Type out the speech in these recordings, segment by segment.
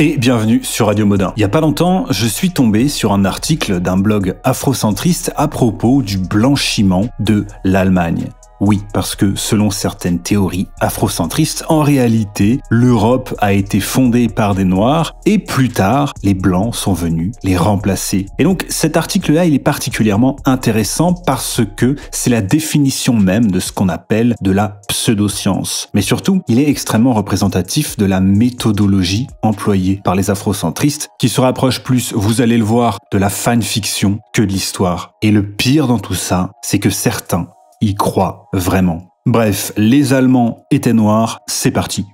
Et bienvenue sur Radio Modin. Il y a pas longtemps, je suis tombé sur un article d'un blog afrocentriste à propos du blanchiment de l'Allemagne. Oui, parce que selon certaines théories afrocentristes, en réalité, l'Europe a été fondée par des Noirs et plus tard, les Blancs sont venus les remplacer. Et donc cet article-là, il est particulièrement intéressant parce que c'est la définition même de ce qu'on appelle de la pseudoscience. Mais surtout, il est extrêmement représentatif de la méthodologie employée par les afrocentristes qui se rapproche plus, vous allez le voir, de la fanfiction que de l'histoire. Et le pire dans tout ça, c'est que certains y croient vraiment. Bref, les Allemands étaient noirs, c'est parti.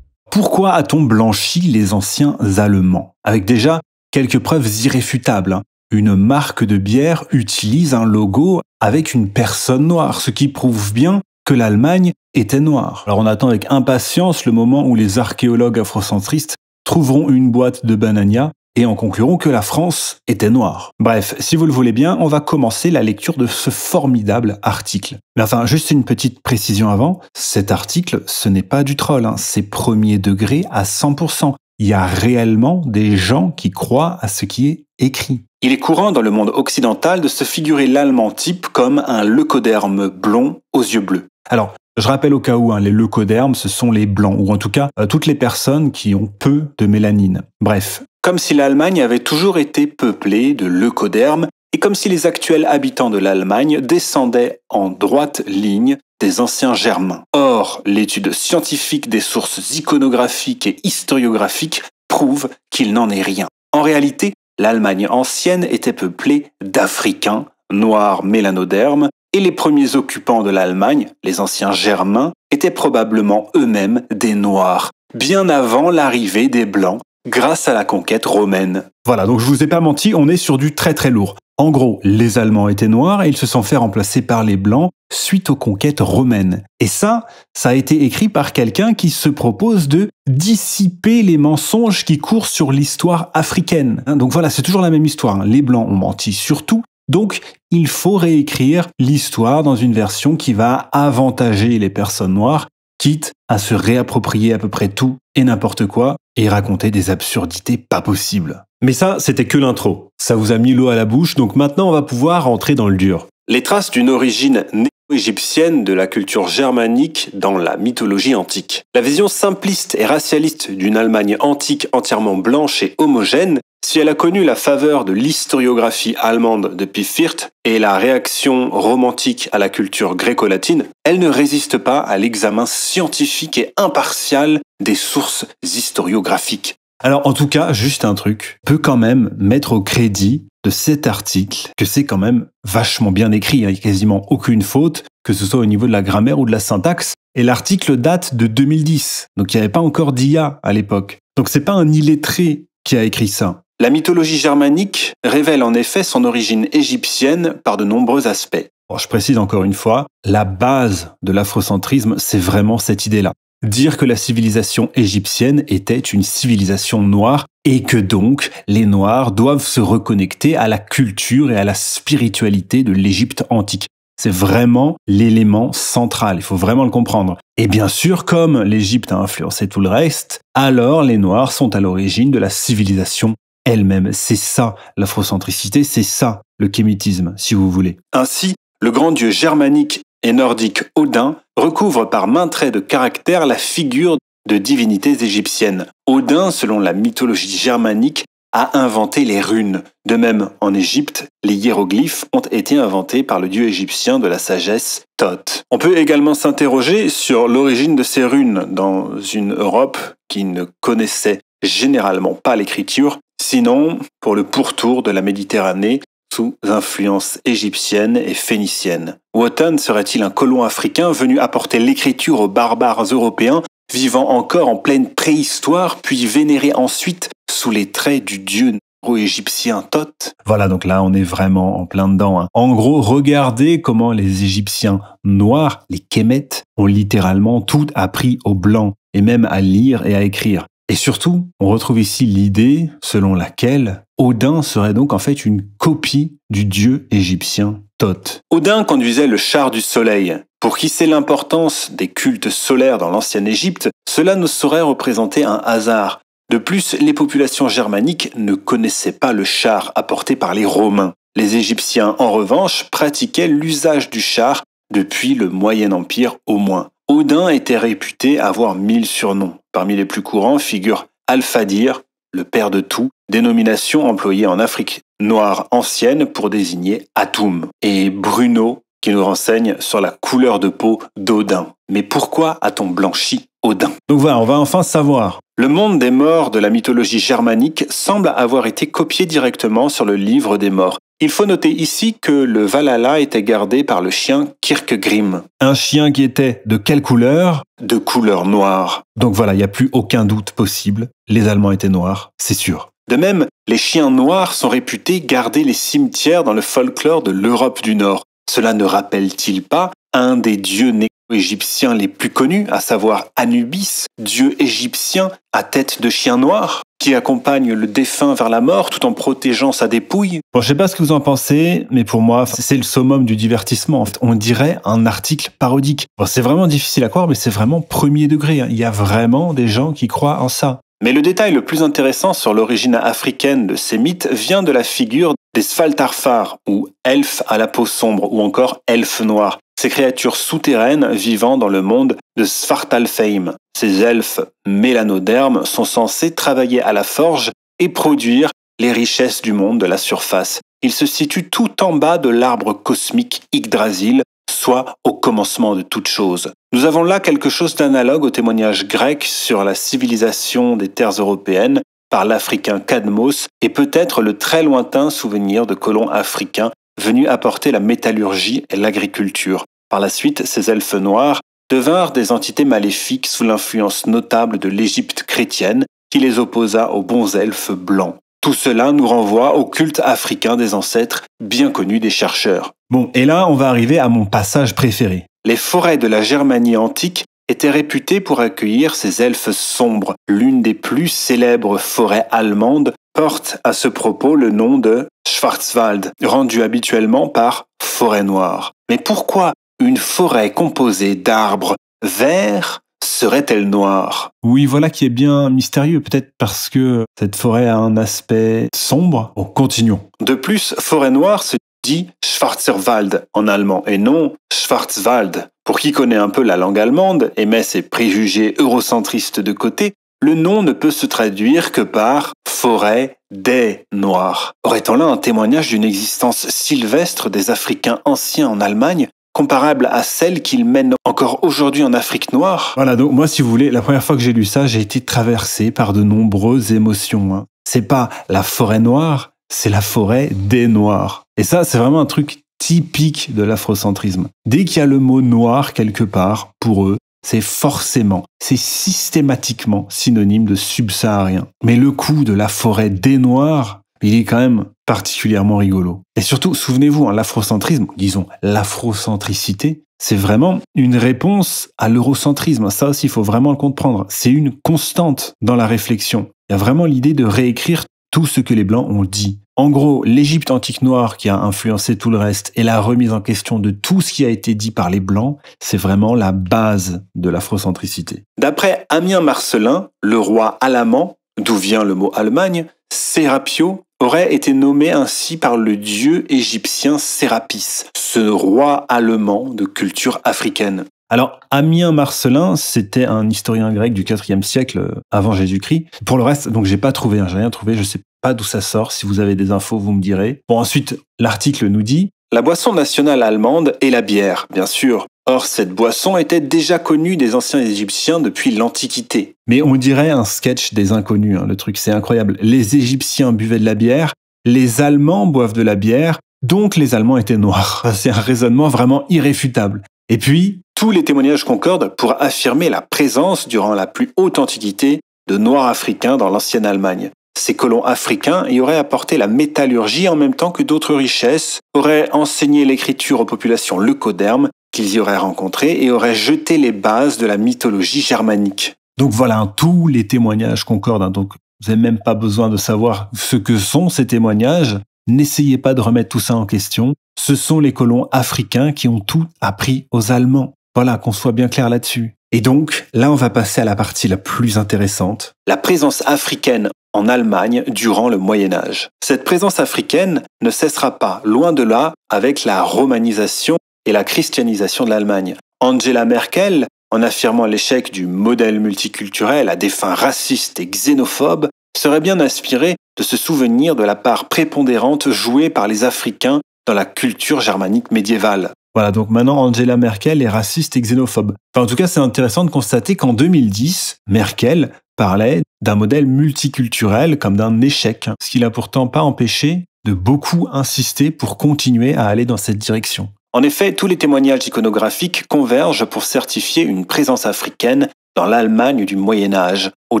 Pourquoi a-t-on blanchi les anciens Allemands? Avec déjà quelques preuves irréfutables. Une marque de bière utilise un logo avec une personne noire, ce qui prouve bien que l'Allemagne était noire. Alors on attend avec impatience le moment où les archéologues afrocentristes trouveront une boîte de Banania et en concluront que la France était noire. Bref, si vous le voulez bien, on va commencer la lecture de ce formidable article. Mais enfin, juste une petite précision avant, cet article, ce n'est pas du troll, c'est premier degré à 100%. Il y a réellement des gens qui croient à ce qui est écrit. Il est courant dans le monde occidental de se figurer l'allemand type comme un leucoderme blond aux yeux bleus. Alors, je rappelle au cas où, les leucodermes, ce sont les blancs, ou en tout cas, toutes les personnes qui ont peu de mélanine. Bref, comme si l'Allemagne avait toujours été peuplée de leucodermes, et comme si les actuels habitants de l'Allemagne descendaient en droite ligne des anciens Germains. Or, l'étude scientifique des sources iconographiques et historiographiques prouve qu'il n'en est rien. En réalité, l'Allemagne ancienne était peuplée d'Africains, noirs mélanodermes, et les premiers occupants de l'Allemagne, les anciens Germains, étaient probablement eux-mêmes des Noirs, bien avant l'arrivée des Blancs, grâce à la conquête romaine. Voilà, donc je vous ai pas menti, on est sur du très très lourd. En gros, les Allemands étaient noirs et ils se sont fait remplacer par les Blancs suite aux conquêtes romaines. Et ça a été écrit par quelqu'un qui se propose de dissiper les mensonges qui courent sur l'histoire africaine. Donc voilà, c'est toujours la même histoire. Les Blancs ont menti sur tout. Donc, il faut réécrire l'histoire dans une version qui va avantager les personnes noires, quitte à se réapproprier à peu près tout et n'importe quoi et raconter des absurdités pas possibles. Mais ça, c'était que l'intro. Ça vous a mis l'eau à la bouche, donc maintenant on va pouvoir rentrer dans le dur. Les traces d'une origine néo-égyptienne de la culture germanique dans la mythologie antique. La vision simpliste et racialiste d'une Allemagne antique entièrement blanche et homogène, si elle a connu la faveur de l'historiographie allemande de Piffirt et la réaction romantique à la culture gréco-latine, elle ne résiste pas à l'examen scientifique et impartial des sources historiographiques. Alors en tout cas, juste un truc, peut quand même mettre au crédit de cet article que c'est quand même vachement bien écrit, il n'y a quasiment aucune faute, que ce soit au niveau de la grammaire ou de la syntaxe, et l'article date de 2010, donc il n'y avait pas encore d'IA à l'époque. Donc c'est pas un illettré qui a écrit ça. La mythologie germanique révèle en effet son origine égyptienne par de nombreux aspects. Alors, je précise encore une fois, la base de l'afrocentrisme, c'est vraiment cette idée-là. Dire que la civilisation égyptienne était une civilisation noire et que donc les Noirs doivent se reconnecter à la culture et à la spiritualité de l'Égypte antique. C'est vraiment l'élément central, il faut vraiment le comprendre. Et bien sûr, comme l'Égypte a influencé tout le reste, alors les Noirs sont à l'origine de la civilisation elle-même. C'est ça l'afrocentricité, c'est ça le kémitisme, si vous voulez. Ainsi, le grand dieu germanique et nordique Odin recouvre par maints traits de caractère la figure de divinités égyptiennes. Odin, selon la mythologie germanique, a inventé les runes. De même, en Égypte, les hiéroglyphes ont été inventés par le dieu égyptien de la sagesse Thoth. On peut également s'interroger sur l'origine de ces runes dans une Europe qui ne connaissait généralement pas l'écriture, sinon pour le pourtour de la Méditerranée sous influence égyptienne et phénicienne. Wotan serait-il un colon africain venu apporter l'écriture aux barbares européens, vivant encore en pleine préhistoire, puis vénéré ensuite sous les traits du dieu néo-égyptien Thoth? Voilà, donc là on est vraiment en plein dedans. En gros, regardez comment les Égyptiens noirs, les Kémètes, ont littéralement tout appris aux Blancs, et même à lire et à écrire. Et surtout, on retrouve ici l'idée selon laquelle Odin serait donc en fait une copie du dieu égyptien Thoth. Odin conduisait le char du soleil. Pour qui sait l'importance des cultes solaires dans l'ancienne Égypte, cela ne saurait représenter un hasard. De plus, les populations germaniques ne connaissaient pas le char apporté par les Romains. Les Égyptiens, en revanche, pratiquaient l'usage du char depuis le Moyen Empire au moins. Odin était réputé avoir 1000 surnoms. Parmi les plus courants figure Alfadir, le père de tout, dénomination employée en Afrique noire ancienne pour désigner Atum, et Bruno, qui nous renseigne sur la couleur de peau d'Odin. Mais pourquoi a-t-on blanchi Odin? Donc voilà, on va enfin savoir. Le monde des morts de la mythologie germanique semble avoir été copié directement sur le livre des morts. Il faut noter ici que le Valhalla était gardé par le chien Kirkgrim. Un chien qui était de quelle couleur? De couleur noire. Donc voilà, il n'y a plus aucun doute possible. Les Allemands étaient noirs, c'est sûr. De même, les chiens noirs sont réputés garder les cimetières dans le folklore de l'Europe du Nord. Cela ne rappelle-t-il pas un des dieux néo-égyptiens les plus connus, à savoir Anubis, dieu égyptien à tête de chien noir, qui accompagne le défunt vers la mort tout en protégeant sa dépouille? Bon, je sais pas ce que vous en pensez, mais pour moi, c'est le summum du divertissement. En fait, on dirait un article parodique. Bon, c'est vraiment difficile à croire, mais c'est vraiment premier degré. Il y a vraiment des gens qui croient en ça. Mais le détail le plus intéressant sur l'origine africaine de ces mythes vient de la figure des Svaltarfar, ou elfes à la peau sombre, ou encore elfes noirs. Ces créatures souterraines vivant dans le monde de Svartalfheim. Ces elfes mélanodermes sont censés travailler à la forge et produire les richesses du monde de la surface. Ils se situent tout en bas de l'arbre cosmique Yggdrasil, soit au commencement de toute chose. Nous avons là quelque chose d'analogue au témoignage grec sur la civilisation des terres européennes par l'Africain Cadmos et peut-être le très lointain souvenir de colons africains venus apporter la métallurgie et l'agriculture. Par la suite, ces elfes noirs devinrent des entités maléfiques sous l'influence notable de l'Égypte chrétienne qui les opposa aux bons elfes blancs. Tout cela nous renvoie au culte africain des ancêtres bien connus des chercheurs. Bon, et là, on va arriver à mon passage préféré. Les forêts de la Germanie antique étaient réputées pour accueillir ces elfes sombres. L'une des plus célèbres forêts allemandes porte à ce propos le nom de Schwarzwald, rendu habituellement par forêt noire. Mais pourquoi une forêt composée d'arbres verts serait-elle noire? Oui, voilà qui est bien mystérieux, peut-être parce que cette forêt a un aspect sombre. Bon, continuons. De plus, forêt noire se dit Schwarzerwald en allemand et non Schwarzwald. Pour qui connaît un peu la langue allemande et met ses préjugés eurocentristes de côté, le nom ne peut se traduire que par forêt des Noirs. Aurait-on là un témoignage d'une existence sylvestre des Africains anciens en Allemagne, comparable à celle qu'ils mènent encore aujourd'hui en Afrique noire? Voilà, donc moi, si vous voulez, la première fois que j'ai lu ça, j'ai été traversé par de nombreuses émotions. C'est pas la forêt noire, c'est la forêt des Noirs. Et ça, c'est vraiment un truc typique de l'afrocentrisme. Dès qu'il y a le mot noir quelque part, pour eux, c'est forcément, c'est systématiquement synonyme de subsaharien. Mais le coup de la forêt des Noirs, il est quand même particulièrement rigolo. Et surtout, souvenez-vous, l'afrocentrisme, disons l'afrocentricité, c'est vraiment une réponse à l'eurocentrisme. Ça aussi, il faut vraiment le comprendre. C'est une constante dans la réflexion. Il y a vraiment l'idée de réécrire tout ce que les Blancs ont dit. En gros, l'Égypte antique noire qui a influencé tout le reste et la remise en question de tout ce qui a été dit par les Blancs, c'est vraiment la base de l'afrocentricité. D'après Ammien Marcellin, le roi Alamand, d'où vient le mot Allemagne, Sérapio aurait été nommé ainsi par le dieu égyptien Sérapis, ce roi allemand de culture africaine. Alors, Ammien Marcellin, c'était un historien grec du IVe siècle avant Jésus-Christ. Pour le reste, donc j'ai pas trouvé, j'ai rien trouvé, je sais pas d'où ça sort. Si vous avez des infos, vous me direz. Bon, ensuite, l'article nous dit « La boisson nationale allemande est la bière, bien sûr. Or, cette boisson était déjà connue des anciens Égyptiens depuis l'Antiquité. » Mais on dirait un sketch des inconnus, le truc, c'est incroyable. Les Égyptiens buvaient de la bière, les Allemands boivent de la bière, donc les Allemands étaient noirs. C'est un raisonnement vraiment irréfutable. Et puis, tous les témoignages concordent pour affirmer la présence, durant la plus haute antiquité, de Noirs africains dans l'ancienne Allemagne. Ces colons africains y auraient apporté la métallurgie en même temps que d'autres richesses, auraient enseigné l'écriture aux populations leucodermes qu'ils y auraient rencontrées et auraient jeté les bases de la mythologie germanique. Donc voilà, tous les témoignages concordent. Donc vous n'avez même pas besoin de savoir ce que sont ces témoignages. N'essayez pas de remettre tout ça en question. Ce sont les colons africains qui ont tout appris aux Allemands. Voilà, qu'on soit bien clair là-dessus. Et donc, là, on va passer à la partie la plus intéressante. La présence africaine en Allemagne durant le Moyen-Âge. Cette présence africaine ne cessera pas, loin de là, avec la romanisation et la christianisation de l'Allemagne. Angela Merkel, en affirmant l'échec du modèle multiculturel à des fins racistes et xénophobes, serait bien inspirée de se souvenir de la part prépondérante jouée par les Africains dans la culture germanique médiévale. Voilà, donc maintenant Angela Merkel est raciste et xénophobe. Enfin, en tout cas, c'est intéressant de constater qu'en 2010, Merkel parlait d'un modèle multiculturel comme d'un échec, ce qui l'a pourtant pas empêché de beaucoup insister pour continuer à aller dans cette direction. En effet, tous les témoignages iconographiques convergent pour certifier une présence africaine dans l'Allemagne du Moyen-Âge, aux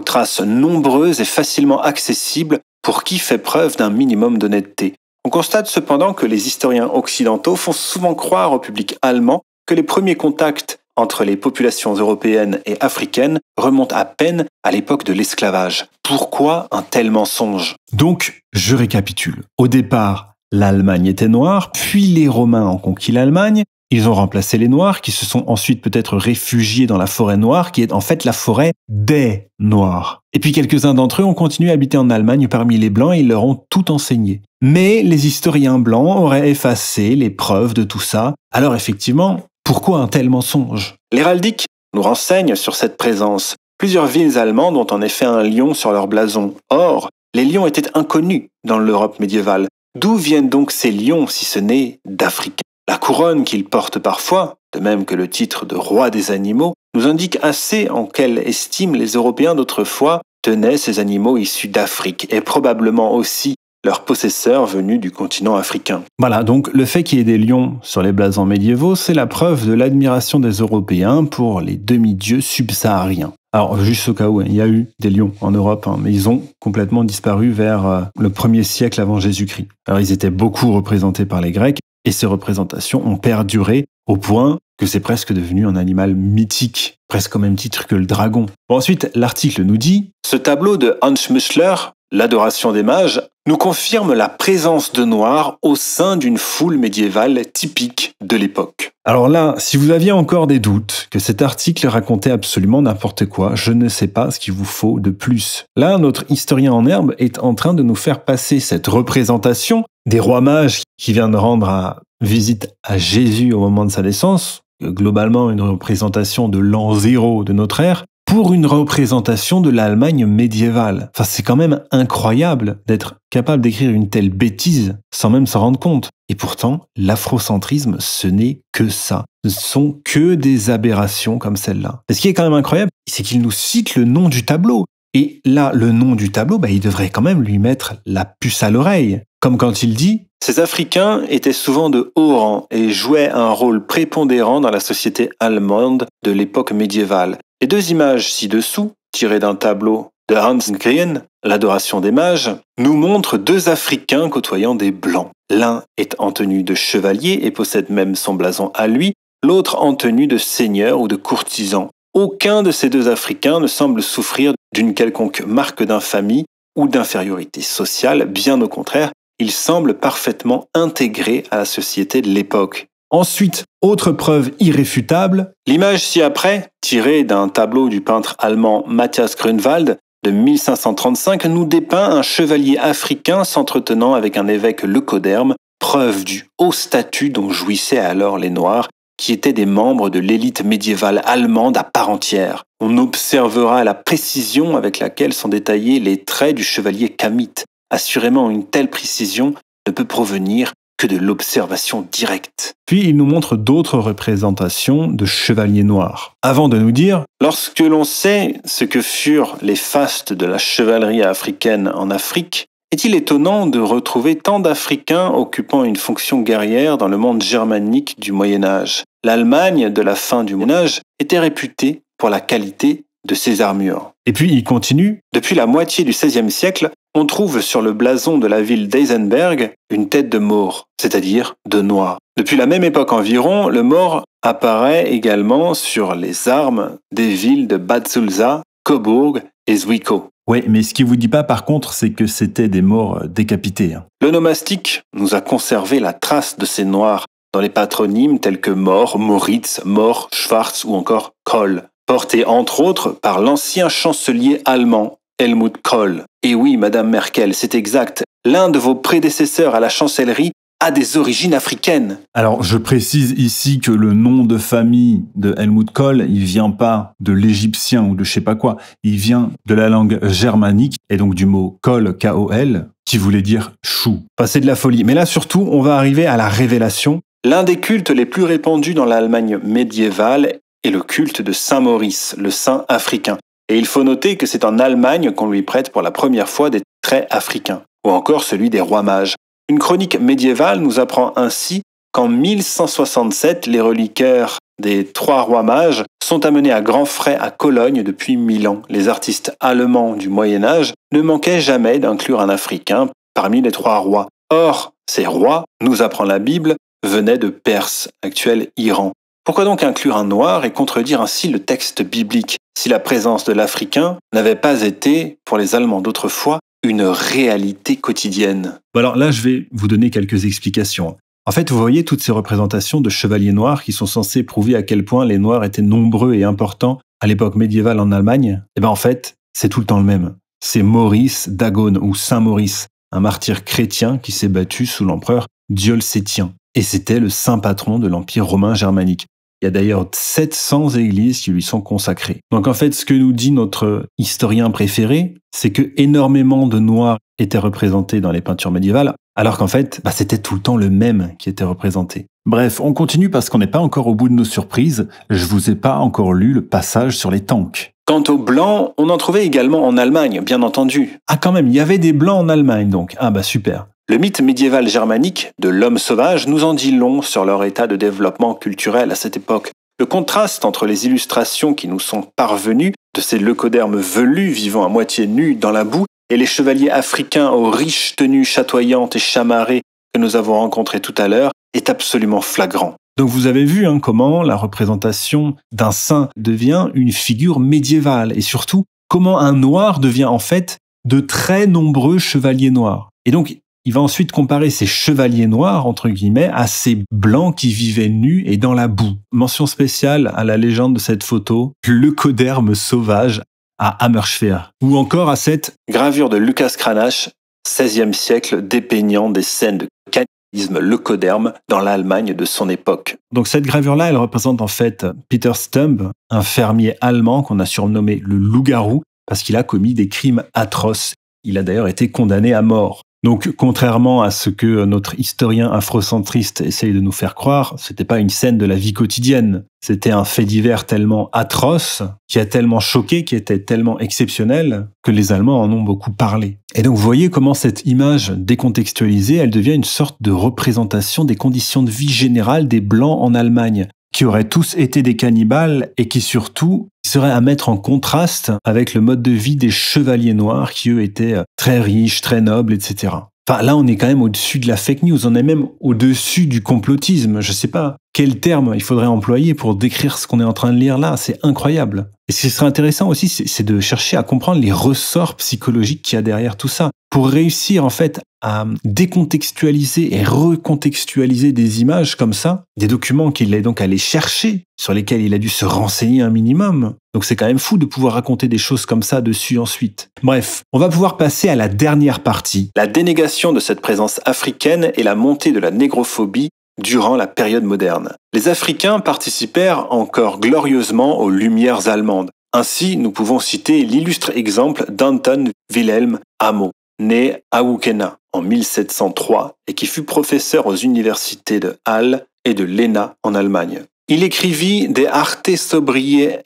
traces nombreuses et facilement accessibles pour qui fait preuve d'un minimum d'honnêteté. On constate cependant que les historiens occidentaux font souvent croire au public allemand que les premiers contacts entre les populations européennes et africaines remontent à peine à l'époque de l'esclavage. Pourquoi un tel mensonge ? Donc, je récapitule. Au départ, l'Allemagne était noire, puis les Romains ont conquis l'Allemagne. Ils ont remplacé les Noirs, qui se sont ensuite peut-être réfugiés dans la forêt noire, qui est en fait la forêt des Noirs. Et puis quelques-uns d'entre eux ont continué à habiter en Allemagne parmi les Blancs et ils leur ont tout enseigné. Mais les historiens blancs auraient effacé les preuves de tout ça. Alors effectivement, pourquoi un tel mensonge ? L'héraldique nous renseigne sur cette présence. Plusieurs villes allemandes ont en effet un lion sur leur blason. Or, les lions étaient inconnus dans l'Europe médiévale. D'où viennent donc ces lions si ce n'est d'Africains ? La couronne qu'ils portent parfois, de même que le titre de roi des animaux, nous indique assez en quelle estime les Européens d'autrefois tenaient ces animaux issus d'Afrique et probablement aussi leurs possesseurs venus du continent africain. Voilà, donc le fait qu'il y ait des lions sur les blasons médiévaux, c'est la preuve de l'admiration des Européens pour les demi-dieux subsahariens. Alors, juste au cas où, il y a eu des lions en Europe, mais ils ont complètement disparu vers le 1er siècle avant Jésus-Christ. Alors, ils étaient beaucoup représentés par les Grecs, et ces représentations ont perduré au point que c'est presque devenu un animal mythique, presque au même titre que le dragon. Bon, ensuite, l'article nous dit « Ce tableau de Hans Müschler, l'Adoration des mages, nous confirme la présence de Noirs au sein d'une foule médiévale typique de l'époque. » Alors là, si vous aviez encore des doutes que cet article racontait absolument n'importe quoi, je ne sais pas ce qu'il vous faut de plus. Là, notre historien en herbe est en train de nous faire passer cette représentation des rois mages qui viennent rendre visite à Jésus au moment de sa naissance, globalement une représentation de l'an 0 de notre ère, pour une représentation de l'Allemagne médiévale. Enfin, c'est quand même incroyable d'être capable d'écrire une telle bêtise sans même s'en rendre compte. Et pourtant, l'afrocentrisme, ce n'est que ça. Ce ne sont que des aberrations comme celle-là. Et ce qui est quand même incroyable, c'est qu'il nous cite le nom du tableau. Et là, le nom du tableau, il devrait quand même lui mettre la puce à l'oreille. Comme quand il dit « Ces Africains étaient souvent de haut rang et jouaient un rôle prépondérant dans la société allemande de l'époque médiévale. » Les deux images ci-dessous, tirées d'un tableau de Hans Grien, l'Adoration des mages, nous montrent deux Africains côtoyant des Blancs. L'un est en tenue de chevalier et possède même son blason à lui, l'autre en tenue de seigneur ou de courtisan. Aucun de ces deux Africains ne semble souffrir d'une quelconque marque d'infamie ou d'infériorité sociale, bien au contraire, ils semblent parfaitement intégrés à la société de l'époque. Ensuite, autre preuve irréfutable, l'image ci-après, tirée d'un tableau du peintre allemand Matthias Grünwald de 1535, nous dépeint un chevalier africain s'entretenant avec un évêque leucoderme, preuve du haut statut dont jouissaient alors les Noirs, qui étaient des membres de l'élite médiévale allemande à part entière. On observera la précision avec laquelle sont détaillés les traits du chevalier camite. Assurément, une telle précision ne peut provenir que de l'observation directe. Puis il nous montre d'autres représentations de chevaliers noirs. Avant de nous dire « Lorsque l'on sait ce que furent les fastes de la chevalerie africaine en Afrique, est-il étonnant de retrouver tant d'Africains occupant une fonction guerrière dans le monde germanique du Moyen-Âge. L'Allemagne de la fin du Moyen-Âge était réputée pour la qualité de ses armures. » Et puis il continue « Depuis la moitié du XVIe siècle, on trouve sur le blason de la ville d'Eisenberg une tête de maure, c'est-à-dire de noir. Depuis la même époque environ, le maure apparaît également sur les armes des villes de Bad Sulza, Coburg et Zwickau. Oui, mais ce qu'il vous dit pas par contre, c'est que c'était des morts décapités. L'onomastique nous a conservé la trace de ces noirs dans les patronymes tels que Mort, Moritz, Mort, Schwarz ou encore Kohl, portés entre autres par l'ancien chancelier allemand Helmut Kohl. Et oui, Madame Merkel, c'est exact, l'un de vos prédécesseurs à la chancellerie a des origines africaines. Alors, je précise ici que le nom de famille de Helmut Kohl, il vient pas de l'égyptien ou de je sais pas quoi, il vient de la langue germanique, et donc du mot Kohl, K-O-L, qui voulait dire chou. Enfin, c'est de la folie. Mais là, surtout, on va arriver à la révélation. L'un des cultes les plus répandus dans l'Allemagne médiévale est le culte de Saint Maurice, le saint africain. Et il faut noter que c'est en Allemagne qu'on lui prête pour la première fois des traits africains, ou encore celui des rois mages. Une chronique médiévale nous apprend ainsi qu'en 1167, les reliquaires des trois rois mages sont amenés à grands frais à Cologne depuis 1000 ans. Les artistes allemands du Moyen-Âge ne manquaient jamais d'inclure un Africain parmi les trois rois. Or, ces rois, nous apprend la Bible, venaient de Perse, actuel Iran. Pourquoi donc inclure un noir et contredire ainsi le texte biblique si la présence de l'Africain n'avait pas été, pour les Allemands d'autrefois, une réalité quotidienne? Bon alors là, je vais vous donner quelques explications. En fait, vous voyez toutes ces représentations de chevaliers noirs qui sont censées prouver à quel point les noirs étaient nombreux et importants à l'époque médiévale en Allemagne? Eh bien en fait, c'est tout le temps le même. C'est Maurice d'Agone ou Saint Maurice, un martyr chrétien qui s'est battu sous l'empereur Dioclétien. Et c'était le saint patron de l'Empire romain germanique. Il y a d'ailleurs 700 églises qui lui sont consacrées. Donc en fait, ce que nous dit notre historien préféré, c'est que énormément de noirs étaient représentés dans les peintures médiévales, alors qu'en fait, c'était tout le temps le même qui était représenté. Bref, on continue parce qu'on n'est pas encore au bout de nos surprises. Je vous ai pas encore lu le passage sur les tanks. Quant aux blancs, on en trouvait également en Allemagne, bien entendu. Ah quand même, il y avait des blancs en Allemagne donc. Ah bah super. Le mythe médiéval germanique de l'homme sauvage nous en dit long sur leur état de développement culturel à cette époque. Le contraste entre les illustrations qui nous sont parvenues de ces leucodermes velus vivant à moitié nus dans la boue et les chevaliers africains aux riches tenues chatoyantes et chamarrées que nous avons rencontrés tout à l'heure est absolument flagrant. Donc vous avez vu comment la représentation d'un saint devient une figure médiévale et surtout comment un noir devient en fait de très nombreux chevaliers noirs. Et donc il va ensuite comparer ces chevaliers noirs, entre guillemets, à ces blancs qui vivaient nus et dans la boue. Mention spéciale à la légende de cette photo, leucoderme sauvage à Hammerschwer. Ou encore à cette gravure de Lucas Cranach, XVIe siècle, dépeignant des scènes de cannibalisme leucoderme dans l'Allemagne de son époque. Donc cette gravure-là, elle représente en fait Peter Stumb, un fermier allemand qu'on a surnommé le loup-garou, parce qu'il a commis des crimes atroces. Il a d'ailleurs été condamné à mort. Donc, contrairement à ce que notre historien afrocentriste essaye de nous faire croire, c'était pas une scène de la vie quotidienne. C'était un fait divers tellement atroce, qui a tellement choqué, qui était tellement exceptionnel, que les Allemands en ont beaucoup parlé. Et donc, vous voyez comment cette image décontextualisée, elle devient une sorte de représentation des conditions de vie générales des Blancs en Allemagne, qui auraient tous été des cannibales et qui surtout seraient à mettre en contraste avec le mode de vie des chevaliers noirs qui eux étaient très riches, très nobles, etc. Enfin là on est quand même au-dessus de la fake news, on est même au-dessus du complotisme. Je sais pas quel terme il faudrait employer pour décrire ce qu'on est en train de lire là, c'est incroyable. Et ce qui serait intéressant aussi, c'est de chercher à comprendre les ressorts psychologiques qu'il y a derrière tout ça, pour réussir en fait à décontextualiser et recontextualiser des images comme ça, des documents qu'il est donc allé chercher, sur lesquels il a dû se renseigner un minimum. Donc c'est quand même fou de pouvoir raconter des choses comme ça dessus ensuite. Bref, on va pouvoir passer à la dernière partie, la dénégation de cette présence africaine et la montée de la négrophobie durant la période moderne. Les Africains participèrent encore glorieusement aux Lumières allemandes. Ainsi, nous pouvons citer l'illustre exemple d'Anton Wilhelm Amo, né à Augena en 1703 et qui fut professeur aux universités de Halle et de Lena en Allemagne. Il écrivit De arte sobrie et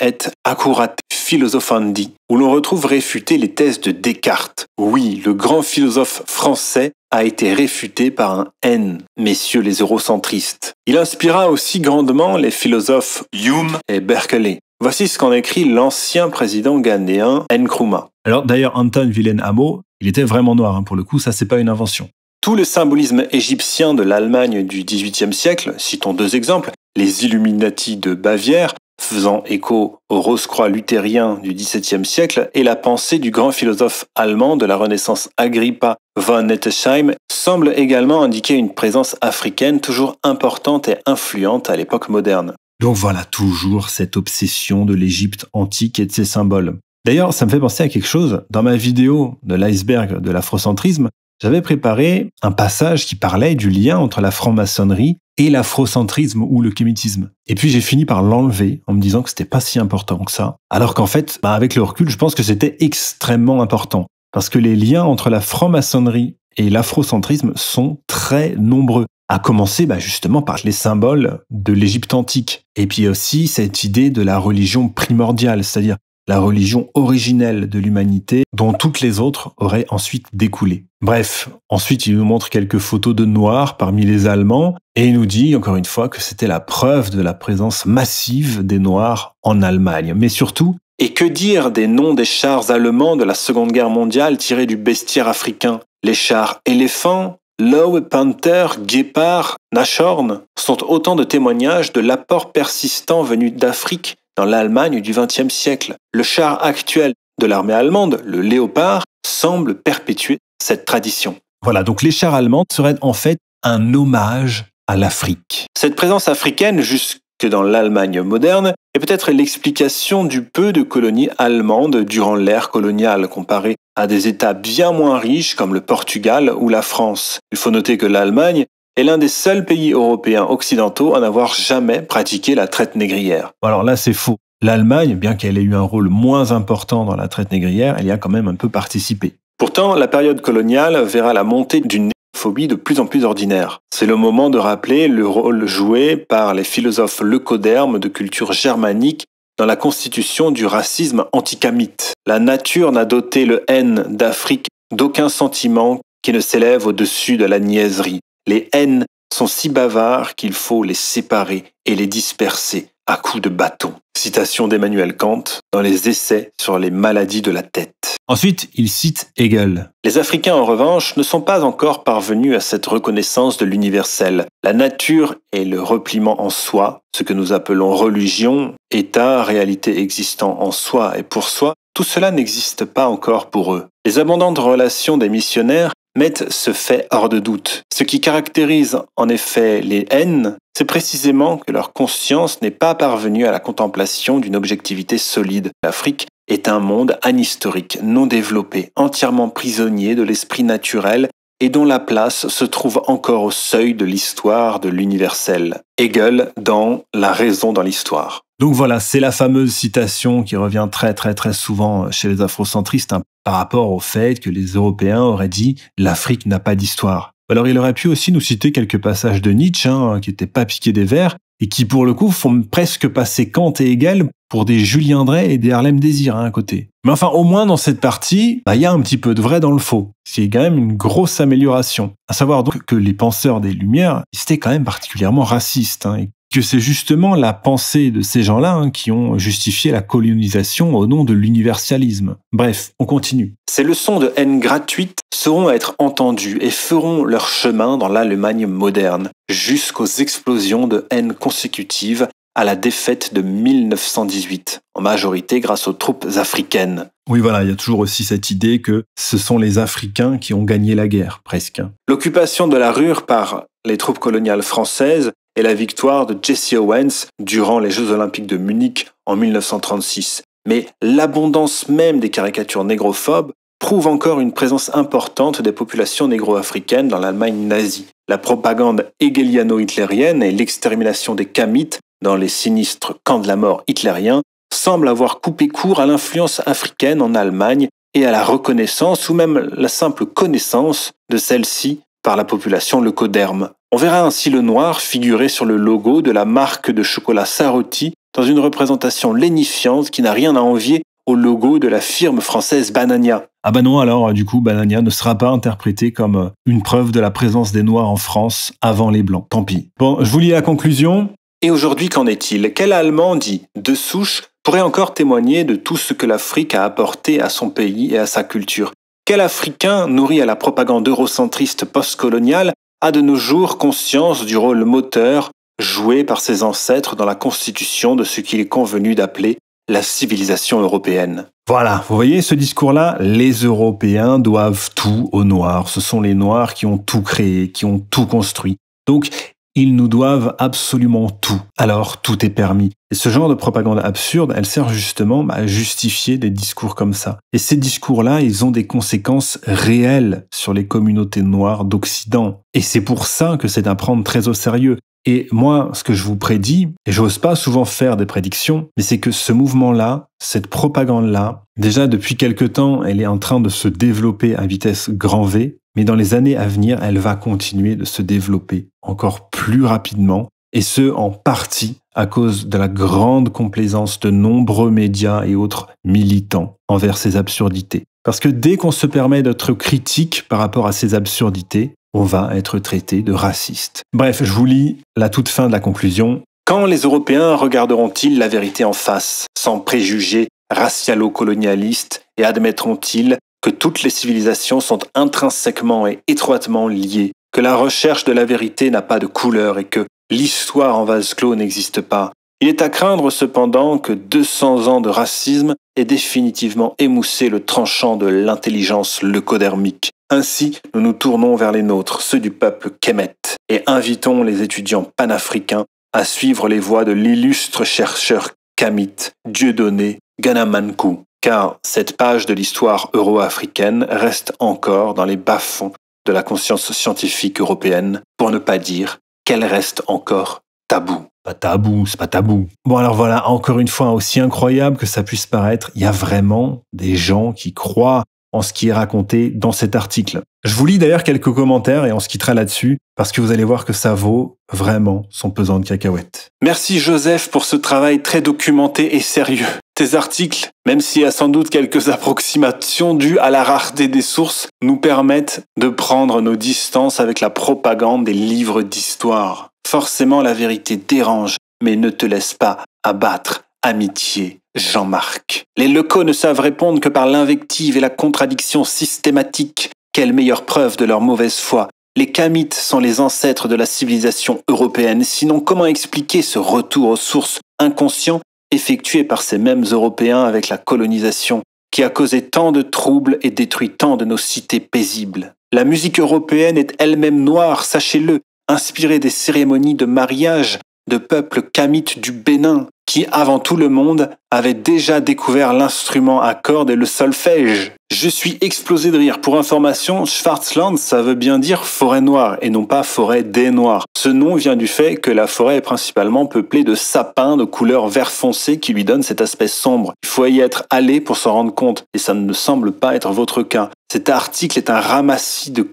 accurate philosophandi, où l'on retrouve réfuter les thèses de Descartes. Oui, le grand philosophe français a été réfuté par un N, messieurs les eurocentristes. Il inspira aussi grandement les philosophes Hume et Berkeley. Voici ce qu'en écrit l'ancien président ghanéen Nkrumah. Alors d'ailleurs, Anton Wilhelm Amo, il était vraiment noir, pour le coup, ça c'est pas une invention. Tout le symbolisme égyptien de l'Allemagne du XVIIIe siècle, citons deux exemples, les Illuminati de Bavière, faisant écho au Rose-Croix luthérien du XVIIe siècle, et la pensée du grand philosophe allemand de la Renaissance Agrippa von Nettesheim semble également indiquer une présence africaine toujours importante et influente à l'époque moderne. Donc voilà, toujours cette obsession de l'Égypte antique et de ses symboles. D'ailleurs, ça me fait penser à quelque chose. Dans ma vidéo de l'iceberg de l'afrocentrisme, j'avais préparé un passage qui parlait du lien entre la franc-maçonnerie et l'afrocentrisme ou le kémitisme. Et puis j'ai fini par l'enlever en me disant que c'était pas si important que ça. Alors qu'en fait, avec le recul, je pense que c'était extrêmement important. Parce que les liens entre la franc-maçonnerie et l'afrocentrisme sont très nombreux. À commencer justement par les symboles de l'Égypte antique. Et puis aussi cette idée de la religion primordiale, c'est-à-dire la religion originelle de l'humanité dont toutes les autres auraient ensuite découlé. Bref, ensuite il nous montre quelques photos de Noirs parmi les Allemands et il nous dit encore une fois que c'était la preuve de la présence massive des Noirs en Allemagne. Mais surtout, et que dire des noms des chars allemands de la Seconde Guerre mondiale tirés du bestiaire africain? Les chars éléphants, Lowe, Panther, Guépard, Nashorn sont autant de témoignages de l'apport persistant venu d'Afrique dans l'Allemagne du XXe siècle. Le char actuel de l'armée allemande, le Léopard, semble perpétuer cette tradition. Voilà, donc les chars allemands seraient en fait un hommage à l'Afrique. Cette présence africaine, jusque dans l'Allemagne moderne, est peut-être l'explication du peu de colonies allemandes durant l'ère coloniale, comparée à des États bien moins riches comme le Portugal ou la France. Il faut noter que l'Allemagne est l'un des seuls pays européens occidentaux à n'avoir jamais pratiqué la traite négrière. Alors là, c'est faux. L'Allemagne, bien qu'elle ait eu un rôle moins important dans la traite négrière, elle y a quand même un peu participé. Pourtant, la période coloniale verra la montée d'une négrophobie de plus en plus ordinaire. C'est le moment de rappeler le rôle joué par les philosophes leucodermes de culture germanique dans la constitution du racisme anticamite. La nature n'a doté le haine d'Afrique d'aucun sentiment qui ne s'élève au-dessus de la niaiserie. Les haines sont si bavards qu'il faut les séparer et les disperser à coups de bâton. Citation d'Emmanuel Kant dans les Essais sur les maladies de la tête. Ensuite, il cite Hegel. Les Africains, en revanche, ne sont pas encore parvenus à cette reconnaissance de l'universel. La nature et le repliement en soi, ce que nous appelons religion, état, réalité existant en soi et pour soi, tout cela n'existe pas encore pour eux. Les abondantes relations des missionnaires mettent ce fait hors de doute. Ce qui caractérise en effet les haines, c'est précisément que leur conscience n'est pas parvenue à la contemplation d'une objectivité solide. L'Afrique est un monde anhistorique, non développé, entièrement prisonnier de l'esprit naturel et dont la place se trouve encore au seuil de l'histoire de l'universel. Hegel dans La raison dans l'histoire. Donc voilà, c'est la fameuse citation qui revient très souvent chez les afrocentristes par rapport au fait que les Européens auraient dit « l'Afrique n'a pas d'histoire ». Alors il aurait pu aussi nous citer quelques passages de Nietzsche qui n'étaient pas piqués des vers et qui pour le coup font presque passer Kant et Hegel pour des Julien Drey et des Harlem Désir à côté. Mais enfin, au moins dans cette partie, y a un petit peu de vrai dans le faux. C'est quand même une grosse amélioration. À savoir donc que les penseurs des Lumières, c'était quand même particulièrement racistes, et que c'est justement la pensée de ces gens-là qui ont justifié la colonisation au nom de l'universalisme. Bref, on continue. Ces leçons de haine gratuite sauront être entendues et feront leur chemin dans l'Allemagne moderne, jusqu'aux explosions de haine consécutives à la défaite de 1918, en majorité grâce aux troupes africaines. Oui, voilà, il y a toujours aussi cette idée que ce sont les Africains qui ont gagné la guerre, presque. L'occupation de la Ruhr par les troupes coloniales françaises et la victoire de Jesse Owens durant les Jeux Olympiques de Munich en 1936. Mais l'abondance même des caricatures négrophobes prouve encore une présence importante des populations négro-africaines dans l'Allemagne nazie. La propagande hegeliano-hitlérienne et l'extermination des Kamites dans les sinistres camps de la mort hitlériens semblent avoir coupé court à l'influence africaine en Allemagne et à la reconnaissance ou même la simple connaissance de celle-ci par la population leucoderme. On verra ainsi le noir figurer sur le logo de la marque de chocolat Saroti dans une représentation lénifiante qui n'a rien à envier au logo de la firme française Banania. Ah bah non, alors du coup Banania ne sera pas interprété comme une preuve de la présence des Noirs en France avant les Blancs. Tant pis. Bon, je vous lis la conclusion. Et aujourd'hui, qu'en est-il? Quel Allemand dit de souche pourrait encore témoigner de tout ce que l'Afrique a apporté à son pays et à sa culture? Quel Africain, nourri à la propagande eurocentriste postcoloniale, a de nos jours conscience du rôle moteur jouée par ses ancêtres dans la constitution de ce qu'il est convenu d'appeler la civilisation européenne. Voilà, vous voyez ce discours-là, les Européens doivent tout aux Noirs. Ce sont les Noirs qui ont tout créé, qui ont tout construit. Donc, ils nous doivent absolument tout. Alors, tout est permis. Et ce genre de propagande absurde, elle sert justement à justifier des discours comme ça. Et ces discours-là, ils ont des conséquences réelles sur les communautés noires d'Occident. Et c'est pour ça que c'est à prendre très au sérieux. Et moi, ce que je vous prédis, et j'ose pas souvent faire des prédictions, mais c'est que ce mouvement-là, cette propagande-là, déjà depuis quelque temps, elle est en train de se développer à vitesse grand V, mais dans les années à venir, elle va continuer de se développer encore plus rapidement, et ce, en partie à cause de la grande complaisance de nombreux médias et autres militants envers ces absurdités. Parce que dès qu'on se permet d'être critique par rapport à ces absurdités, on va être traité de raciste. Bref, je vous lis la toute fin de la conclusion. Quand les Européens regarderont-ils la vérité en face, sans préjugés racialo-colonialistes, et admettront-ils que toutes les civilisations sont intrinsèquement et étroitement liées, que la recherche de la vérité n'a pas de couleur et que l'histoire en vase clos n'existe pas? Il est à craindre cependant que 200 ans de racisme aient définitivement émoussé le tranchant de l'intelligence leucodermique. Ainsi, nous nous tournons vers les nôtres, ceux du peuple Kemet, et invitons les étudiants panafricains à suivre les voies de l'illustre chercheur Kamit Dieudonné Ganamankou, car cette page de l'histoire euro-africaine reste encore dans les bas-fonds de la conscience scientifique européenne, pour ne pas dire qu'elle reste encore tabou. Pas tabou, c'est pas tabou. Bon alors voilà, encore une fois, aussi incroyable que ça puisse paraître, il y a vraiment des gens qui croient en ce qui est raconté dans cet article. Je vous lis d'ailleurs quelques commentaires et on se quittera là-dessus, parce que vous allez voir que ça vaut vraiment son pesant de cacahuètes. Merci Joseph pour ce travail très documenté et sérieux. Tes articles, même s'il y a sans doute quelques approximations dues à la rareté des sources, nous permettent de prendre nos distances avec la propagande des livres d'histoire. Forcément, la vérité dérange, mais ne te laisse pas abattre. Amitié, Jean-Marc. Les locaux ne savent répondre que par l'invective et la contradiction systématique. Quelle meilleure preuve de leur mauvaise foi? Les Kamites sont les ancêtres de la civilisation européenne, sinon comment expliquer ce retour aux sources inconscient effectué par ces mêmes Européens avec la colonisation, qui a causé tant de troubles et détruit tant de nos cités paisibles? La musique européenne est elle-même noire, sachez-le, inspirée des cérémonies de mariage de peuples kamites du Bénin, qui, avant tout le monde, avaient déjà découvert l'instrument à cordes et le solfège. Je suis explosé de rire. Pour information, Schwarzland, ça veut bien dire forêt noire, et non pas forêt des Noirs. Ce nom vient du fait que la forêt est principalement peuplée de sapins de couleur vert foncé qui lui donnent cet aspect sombre. Il faut y être allé pour s'en rendre compte, et ça ne semble pas être votre cas. Cet article est un ramassis de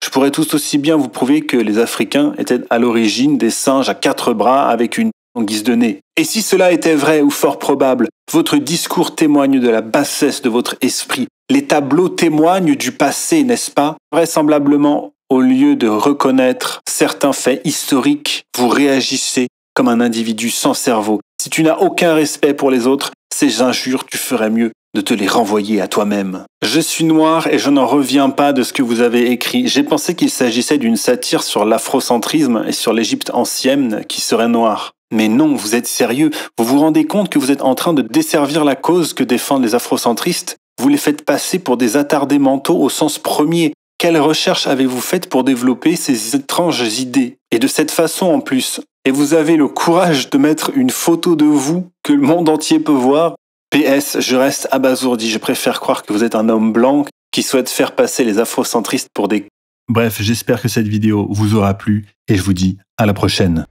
je pourrais tout aussi bien vous prouver que les Africains étaient à l'origine des singes à 4 bras avec une en guise de nez. Et si cela était vrai ou fort probable, votre discours témoigne de la bassesse de votre esprit. Les tableaux témoignent du passé, n'est-ce pas? Vraisemblablement, au lieu de reconnaître certains faits historiques, vous réagissez comme un individu sans cerveau. Si tu n'as aucun respect pour les autres, ces injures, tu ferais mieux de te les renvoyer à toi-même. Je suis noir et je n'en reviens pas de ce que vous avez écrit. J'ai pensé qu'il s'agissait d'une satire sur l'afrocentrisme et sur l'Égypte ancienne qui serait noire. Mais non, vous êtes sérieux? Vous vous rendez compte que vous êtes en train de desservir la cause que défendent les afrocentristes? Vous les faites passer pour des attardés mentaux au sens premier. Quelle recherche avez-vous faite pour développer ces étranges idées? Et de cette façon en plus. Et vous avez le courage de mettre une photo de vous que le monde entier peut voir? PS, je reste abasourdi, je préfère croire que vous êtes un homme blanc qui souhaite faire passer les afrocentristes pour des... Bref, j'espère que cette vidéo vous aura plu et je vous dis à la prochaine.